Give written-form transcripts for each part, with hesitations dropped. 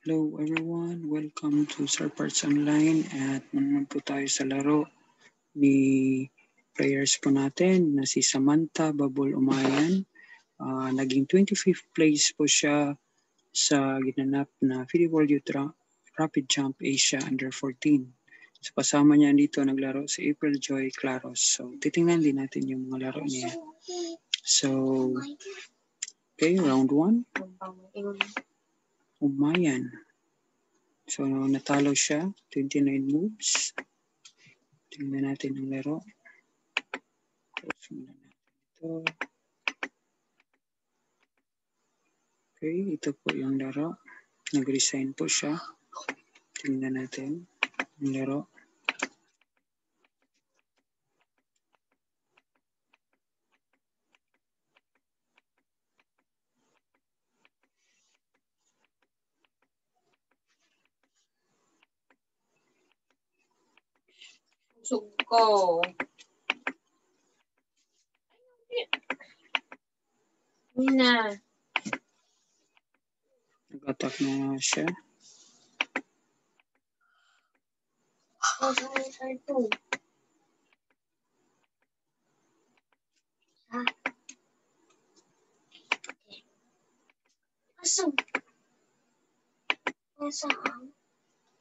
Hello everyone, welcome to Sir Parts Online at naman po tayo sa laro ni players po natin na si Samantha Babol Umayan. Naging 25th place po siya sa ginanap na FIDE World Youth Rapid Jump Asia Under 14. So kasama niya dito naglaro si April Joy Claros. So titingnan din natin yung mga laro niya. So, okay, round 1. Umayan. So, natalo siya. 29 moves. Tingnan natin ang laro. Close muna natin ito. Okay, ito po yung laro. Nag-resign po siya. Tingnan natin ang laro. Suko. Nina. Nag-attack na siya. Ito.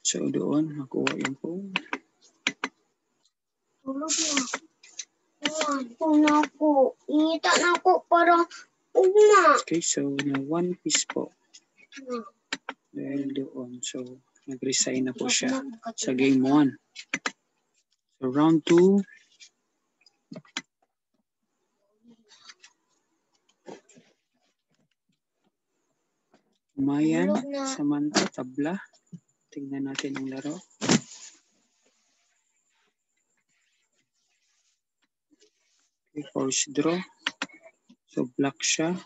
So, doon, nakuha yung phone. Tulog na. Kung na ako. Ingita na ako para uma. Okay, so, na one piece po. Dahil doon. So, nag-resign na po siya sa game 1. So, round 2. Umayan, Samantha, tabla. Tingnan natin ang laro. Okay, force draw. So, black siya.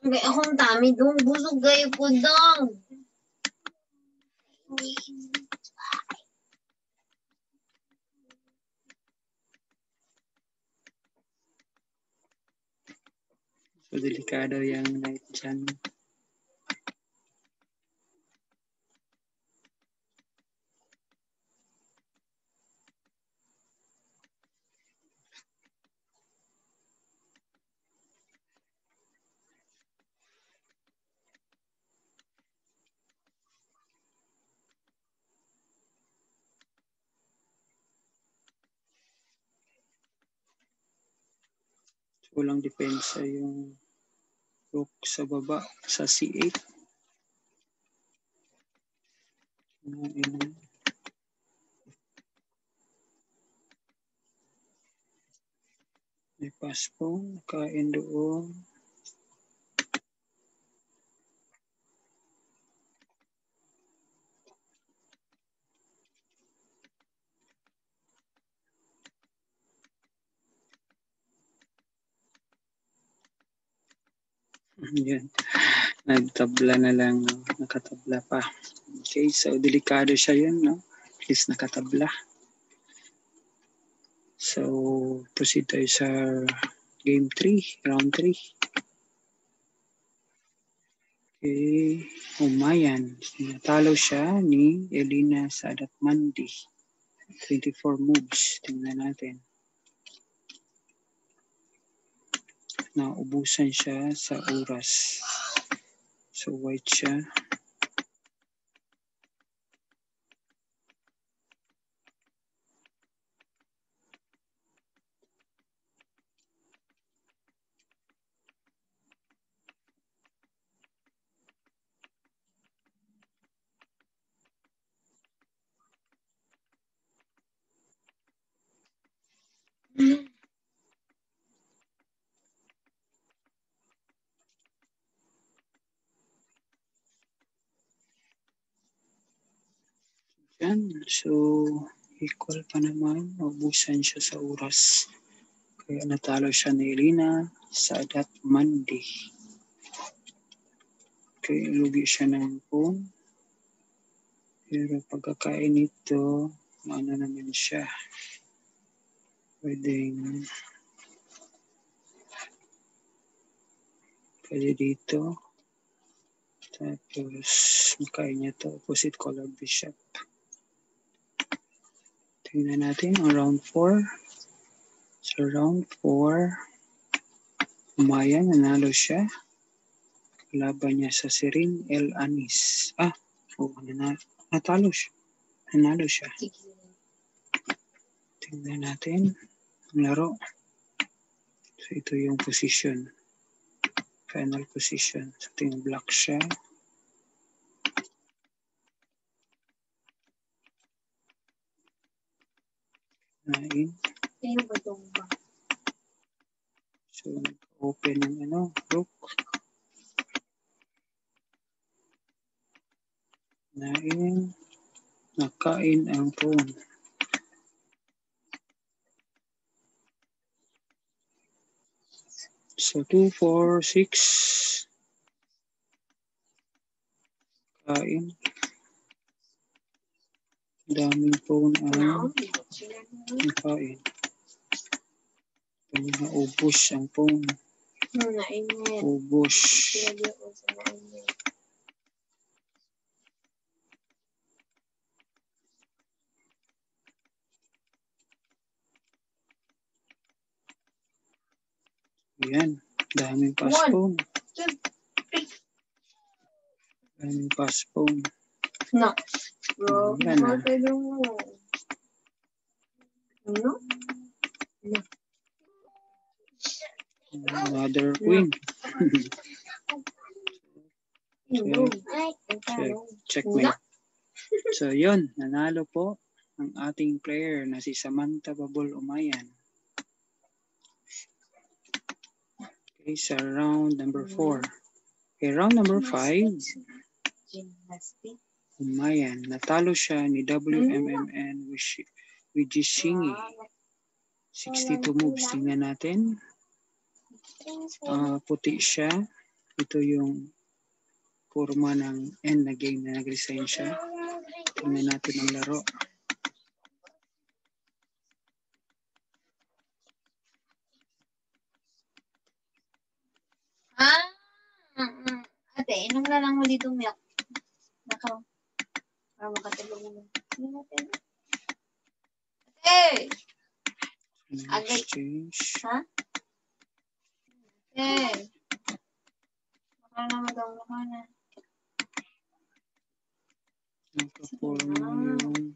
May akong dami doon. Busog gayo ko doon. So, delikado yung night dyan. So, walang depensa yung rook sa baba sa C8. May pass po, kain doon. Yan. Nagtabla na lang, no? Nakatabla pa. Okay, so delikado siya yun, no? At least nakatabla. So, proceed tayo sa game 3, round 3. Okay, Umayan. Natalo siya ni Elina Sadatmandi. 24 moves. Tingnan natin. Naubusan siya sa oras. So, white siya. Yan. So, equal pa naman. Naubusan siya sa oras. Kaya natalo siya ni Elina Sadatmandi. Okay, lugi siya ng phone. Pero pagkakain nito, ano naman siya. Pwedeng Pwede dito. Tapos, makain niya to. Opposite color bishop. Tingnan natin ang round 4. So, round 4. Umayan, nanalo siya. Laban niya sa Sirin El Anis. Natalo siya. Nanalo siya. Tingnan natin ang laro. So, ito yung position. Final position. So, tingnan black siya. Nain. So, open yung rook. Nain. Nakain ang pawn. So, 2, 4, 6. Kain. Daming pawn ang kain. Ubos ang pawn. Ubos. Yan. Daming paspon. Daming paspon. No. Bro, Yan na. Another queen. Checkmate. So, yun. Nanalo po ang ating player na si Samantha Babol Umayan. Okay, sa round number 4. Okay, round number 5. Umayan. Natalo siya ni WMMN Wijishingi. 62 moves. Tingnan natin. Puti siya. Ito yung forma ng end na game na nag-resign siya. Tingnan natin ang laro. Ate, inom na lang mo dito milk. Nakaw. Para makatulog mo. Ate! Exchange. Ha? Ate! Baka na madawla na. Nakaporma yung...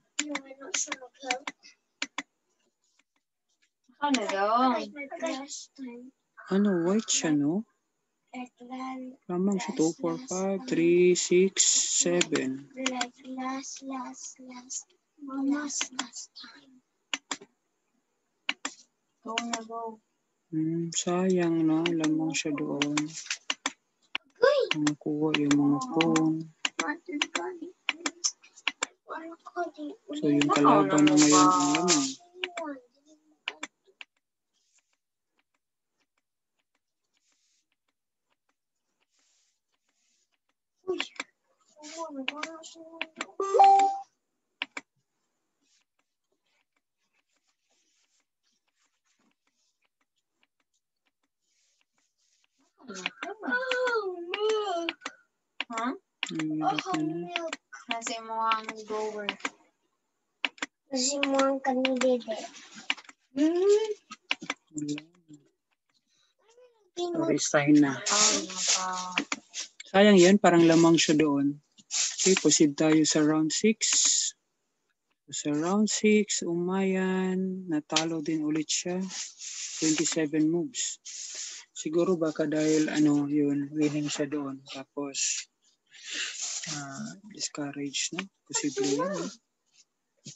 Baka na daw. White siya, no? Lamang siya 2, 4, 5, 3, 6, 7. Like last time. Go na go. Sayang, no? Lamang siya doon. Nakuha yung mga phone. So, yung kalaban na ngayon ang lamang. Huh? Nasi mo ang gower. Nasi mo ang kanidede. Resign na. Sayang yun, parang lamang siya doon. Okay, proceed tayo sa round 6. Sa round 6, Umayan, natalo din ulit siya. 27 moves. Siguro baka dahil yun, winning siya doon. Tapos, discourage, no? Posible yan, no?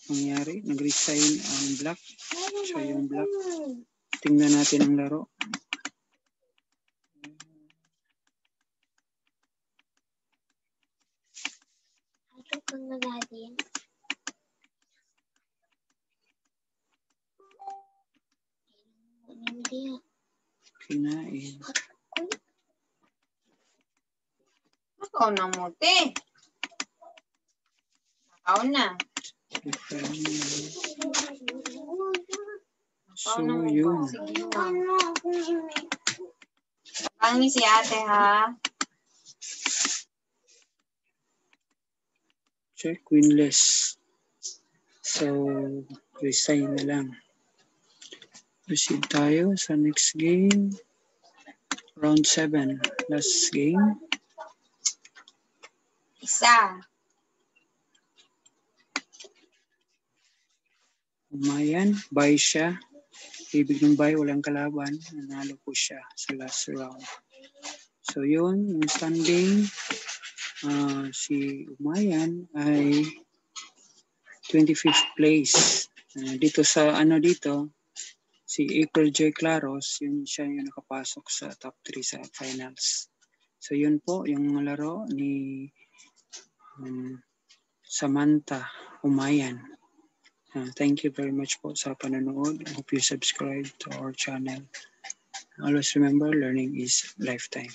Nangyari, nag-resign ang black. Siya yung black. Tingnan natin ang laro. Ito kang nagagin. Hindi. Kinain. Ikaw na mo, te. Ikaw na. So, yun. lang ni si ate, ha? Check, winless. So, resign na lang. Proceed tayo sa next game. Round 7. Last game. Isa. Umayan. Buy siya. Ibig ng buy, walang kalaban. Nanalo po siya sa last round. So, yun. Yung standing. Si Umayan ay 25th place. Dito sa dito, si April J. Claros, siya yung nakapasok sa top 3 sa finals. So yun po yung laro ni Samantha Umayan. Thank you very much po sa panonood. I hope you subscribe to our channel. Always remember, learning is lifetime.